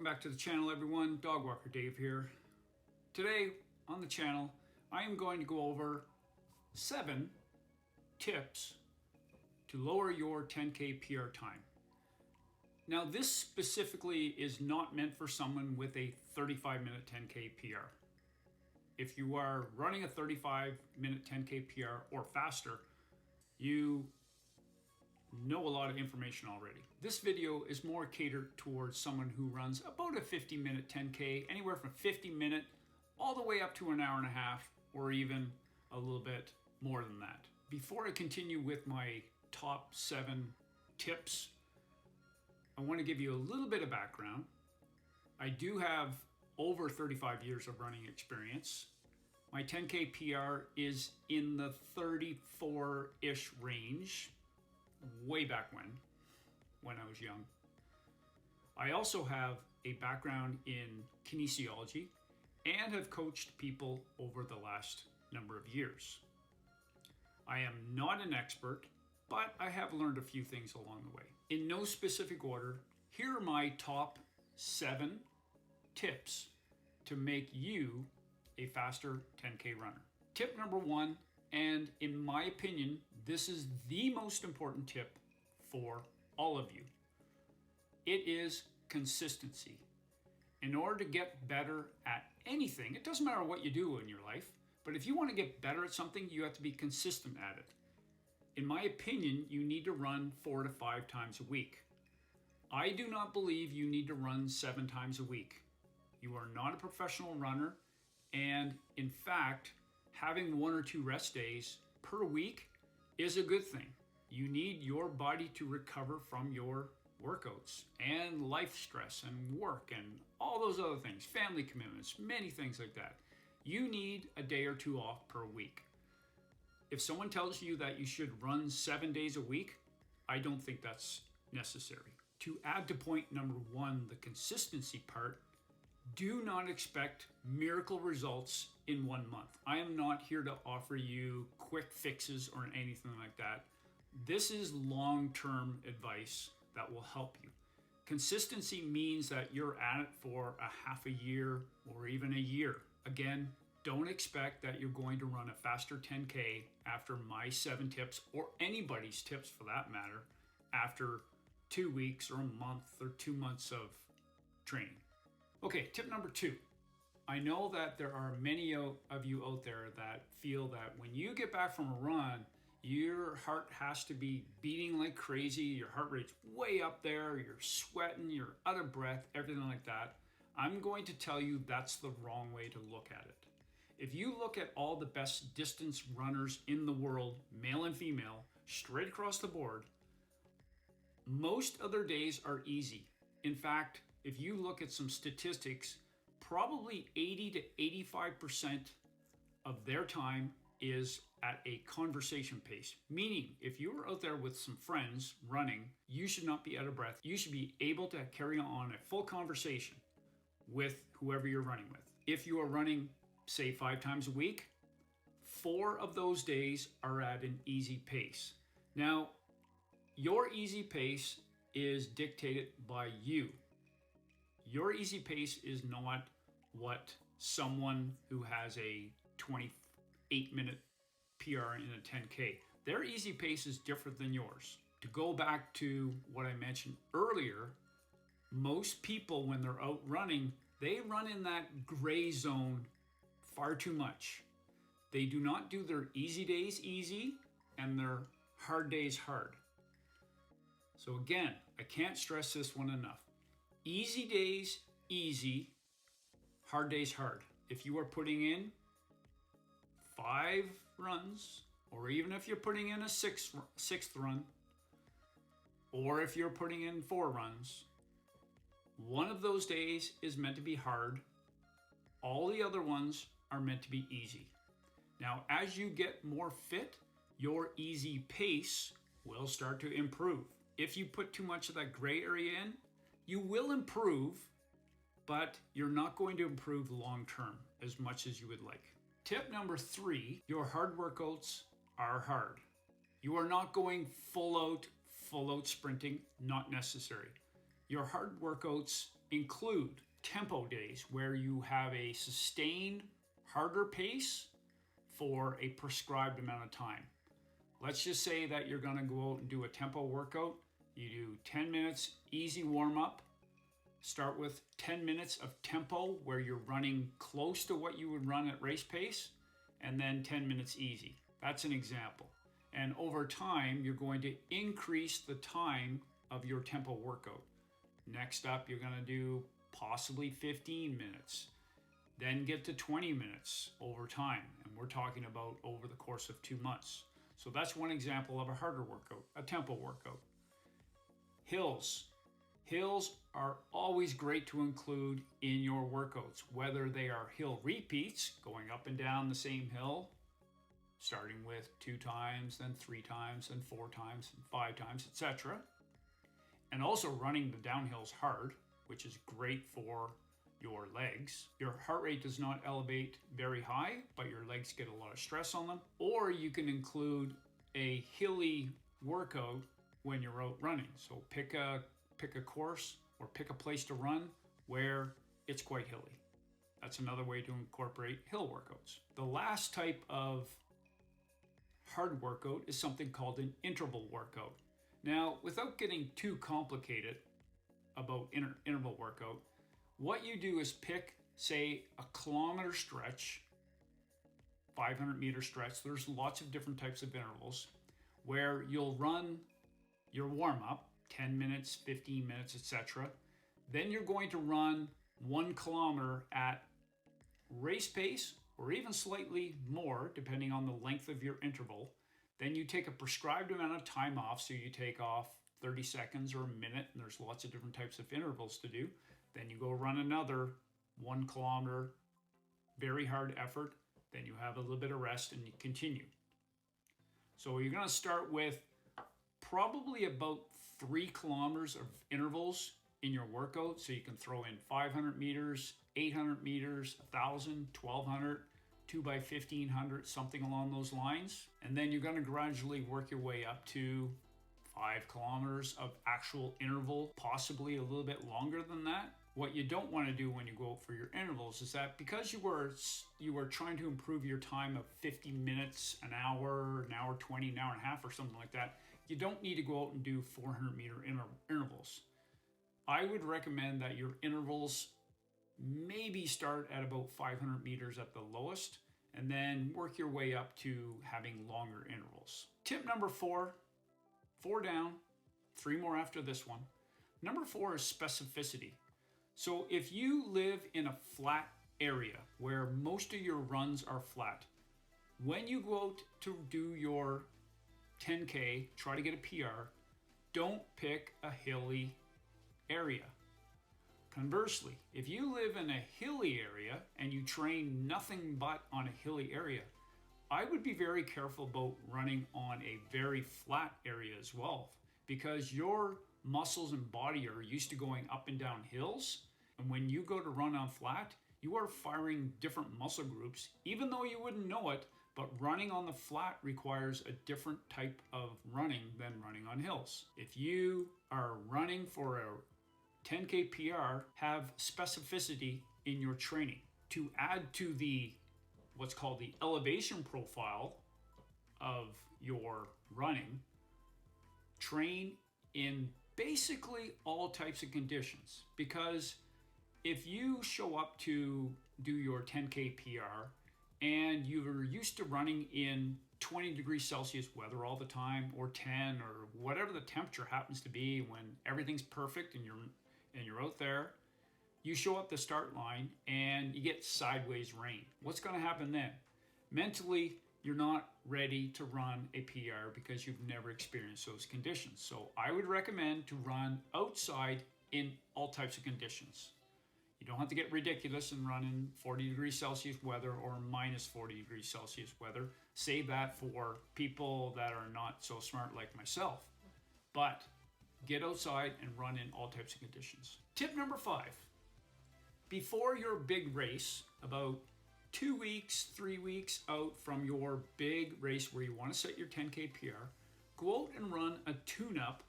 back to the channel, everyone. Dog Walker Dave here. Today on the channel, I am going to go over 7 tips to lower your 10K PR time. Now, this specifically is not meant for someone with a 35-minute 10K PR. If you are running a 35-minute 10K PR or faster, you know a lot of information already. This video is more catered towards someone who runs about a 50-minute 10K, anywhere from 50-minute all the way up to an hour and a half, or even a little bit more than that. Before I continue with my top 7 tips, I want to give you a little bit of background. I do have over 35 years of running experience. My 10K PR is in the 34-ish range, way back when I was young. I also have a background in kinesiology and have coached people over the last number of years. I am not an expert, but I have learned a few things along the way. In no specific order, here are my top 7 tips to make you a faster 10K runner. Tip number 1, and in my opinion, this is the most important tip for all of you. It is consistency. In order to get better at anything, it doesn't matter what you do in your life, but if you want to get better at something, you have to be consistent at it. In my opinion, you need to run 4 to 5 times a week. I do not believe you need to run 7 times a week. You are not a professional runner, and in fact, having 1 or 2 rest days per week is a good thing. You need your body to recover from your workouts and life stress and work and all those other things, family commitments, many things like that. You need a day or 2 off per week. If someone tells you that you should run 7 days a week, I don't think that's necessary. To add to point number 1, the consistency part, do not expect miracle results in 1 month. I am not here to offer you quick fixes or anything like that. This is long-term advice that will help you. Consistency means that you're at it for a half a year or even a year. Again, don't expect that you're going to run a faster 10K after my 7 tips, or anybody's tips for that matter, after 2 weeks or a month or 2 months of training. Okay, tip number 2. I know that there are many of you out there that feel that when you get back from a run, your heart has to be beating like crazy, your heart rate's way up there, you're sweating, you're out of breath, everything like that. I'm going to tell you that's the wrong way to look at it. If you look at all the best distance runners in the world, male and female, straight across the board, most of their days are easy. In fact, if you look at some statistics, probably 80 to 85% of their time is at a conversation pace. Meaning, if you're out there with some friends running, you should not be out of breath. You should be able to carry on a full conversation with whoever you're running with. If you are running, say, 5 times a week, 4 of those days are at an easy pace. Now, your easy pace is dictated by you. Your easy pace is not what someone who has a 28-minute PR in a 10K. Their easy pace is different than yours. To go back to what I mentioned earlier, most people when they're out running, they run in that gray zone far too much. They do not do their easy days easy and their hard days hard. So again, I can't stress this one enough. Easy days, easy. Hard days, hard. If you are putting in 5 runs, or even if you're putting in a sixth run, or if you're putting in 4 runs, one of those days is meant to be hard. All the other ones are meant to be easy. Now, as you get more fit, your easy pace will start to improve. If you put too much of that gray area in, you will improve, but you're not going to improve long term as much as you would like. Tip number 3, your hard workouts are hard. You are not going full out sprinting, not necessary. Your hard workouts include tempo days where you have a sustained harder pace for a prescribed amount of time. Let's just say that you're going to go out and do a tempo workout. You do 10 minutes easy warm up. Start with 10 minutes of tempo where you're running close to what you would run at race pace, and then 10 minutes easy. That's an example. And over time, you're going to increase the time of your tempo workout. Next up, you're going to do possibly 15 minutes, then get to 20 minutes over time. And we're talking about over the course of 2 months. So that's one example of a harder workout, a tempo workout. Hills. Hills are always great to include in your workouts, whether they are hill repeats, going up and down the same hill, starting with 2 times, then 3 times, then 4 times, and 5 times, etc. And also running the downhills hard, which is great for your legs. Your heart rate does not elevate very high, but your legs get a lot of stress on them. Or you can include a hilly workout when you're out running. So pick a course or pick a place to run where it's quite hilly. That's another way to incorporate hill workouts. The last type of hard workout is something called an interval workout. Now, without getting too complicated about interval workout, what you do is pick, say, a kilometer stretch, 500-meter stretch. There's lots of different types of intervals where you'll run your warm-up, 10 minutes, 15 minutes, etc. Then you're going to run 1 kilometer at race pace or even slightly more, depending on the length of your interval. Then you take a prescribed amount of time off, so you take off 30 seconds or a minute, and there's lots of different types of intervals to do. Then you go run another 1 kilometer, very hard effort. Then you have a little bit of rest and you continue. So you're going to start with probably about 3 kilometers of intervals in your workout. So you can throw in 500 meters, 800 meters, 1,000, 1,200, 2 by 1,500, something along those lines. And then you're going to gradually work your way up to 5 kilometers of actual interval, possibly a little bit longer than that. What you don't want to do when you go out for your intervals is that because you were trying to improve your time of 50 minutes, an hour 20, an hour and a half or something like that, you don't need to go out and do 400-meter intervals. I would recommend that your intervals maybe start at about 500 meters at the lowest, and then work your way up to having longer intervals. Tip number 4 down, 3 more after this one. Number 4 is specificity. So if you live in a flat area where most of your runs are flat, when you go out to do your 10K, try to get a PR, don't pick a hilly area. Conversely, if you live in a hilly area and you train nothing but on a hilly area, I would be very careful about running on a very flat area as well, because your muscles and body are used to going up and down hills. And when you go to run on flat, you are firing different muscle groups, even though you wouldn't know it. But running on the flat requires a different type of running than running on hills. If you are running for a 10K PR, have specificity in your training. To add to the what's called the elevation profile of your running, train in basically all types of conditions. Because if you show up to do your 10K PR and you're used to running in 20 degrees Celsius weather all the time, or 10, or whatever the temperature happens to be when everything's perfect and you're out there, you show up the start line and you get sideways rain. What's going to happen then? Mentally, you're not ready to run a PR because you've never experienced those conditions. So I would recommend to run outside in all types of conditions. You don't have to get ridiculous and run in 40 degrees Celsius weather or minus 40 degrees Celsius weather. Save that for people that are not so smart like myself. But get outside and run in all types of conditions. Tip number 5. Before your big race, about 2 weeks, 3 weeks out from your big race where you want to set your 10K PR, go out and run a tune-up,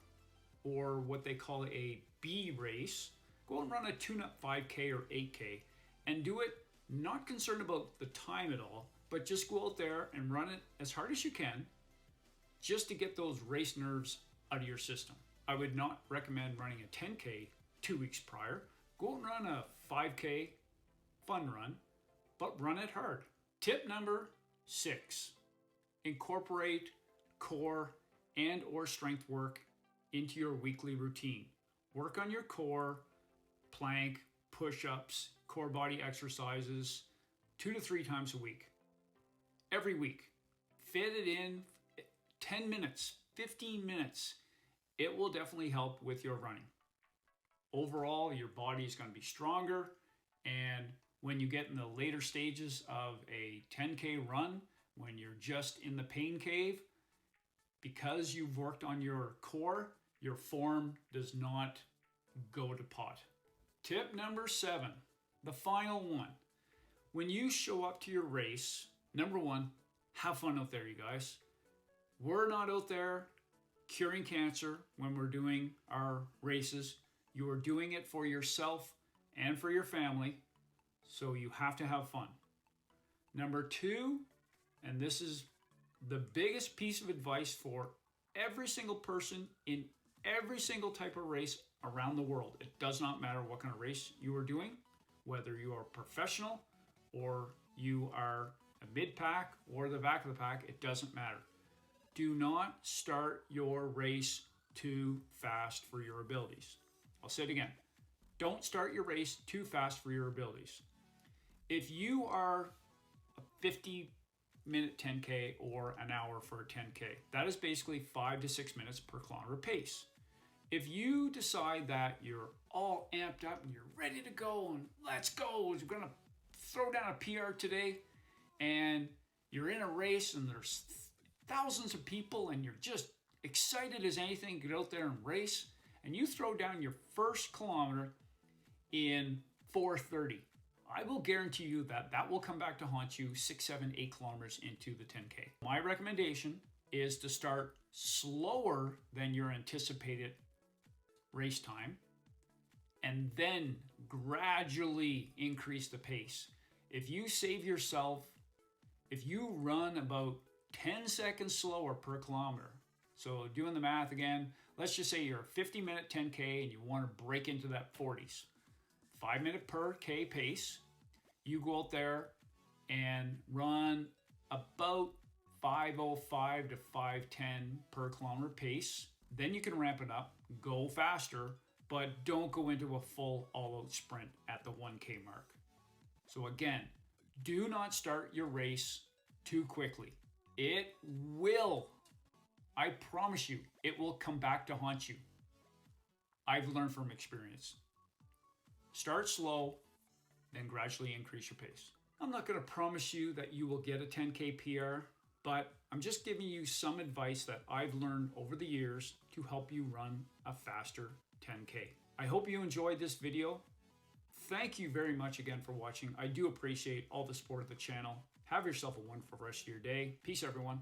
or what they call a B race, go and run a tune-up 5K or 8K and do it not concerned about the time at all, but just go out there and run it as hard as you can just to get those race nerves out of your system. I would not recommend running a 10K 2 weeks prior. Go and run a 5K fun run, but run it hard. Tip number 6, incorporate core and or strength work into your weekly routine. Work on your core, plank, push-ups, core body exercises 2 to 3 times a week. Every week. Fit it in 10 minutes, 15 minutes. It will definitely help with your running. Overall, your body is going to be stronger, and when you get in the later stages of a 10K run, when you're just in the pain cave, because you've worked on your core, your form does not go to pot. Tip number 7, the final one. When you show up to your race, number 1, have fun out there, you guys. We're not out there curing cancer when we're doing our races. You are doing it for yourself and for your family, so you have to have fun. Number 2, and this is the biggest piece of advice for every single person in every single type of race around the world. It does not matter what kind of race you are doing, whether you are professional or you are a mid-pack or the back of the pack, it doesn't matter. Do not start your race too fast for your abilities. I'll say it again. Don't start your race too fast for your abilities. If you are a 50-minute 10K or an hour for a 10K, that is basically 5 to 6 minutes per kilometer pace. If you decide that you're all amped up and you're ready to go and let's go, we're going to throw down a PR today, and you're in a race and there's thousands of people and you're just excited as anything to get out there and race, and you throw down your first kilometer in 4:30, I will guarantee you that that will come back to haunt you 6, 7, 8 kilometers into the 10K. My recommendation is to start slower than your anticipated race time and then gradually increase the pace. If you save yourself, if you run about 10 seconds slower per kilometer, so doing the math again, let's just say you're a 50-minute 10K and you want to break into that 40s. 5 minute per K pace, you go out there and run about 5:05 to 5:10 per kilometer pace. Then you can ramp it up, go faster, but don't go into a full all-out sprint at the 1K mark. So again, do not start your race too quickly. It will, I promise you, it will come back to haunt you. I've learned from experience. Start slow, then gradually increase your pace. I'm not going to promise you that you will get a 10K PR, but I'm just giving you some advice that I've learned over the years to help you run a faster 10K. I hope you enjoyed this video. Thank you very much again for watching. I do appreciate all the support of the channel. Have yourself a wonderful rest of your day. Peace, everyone.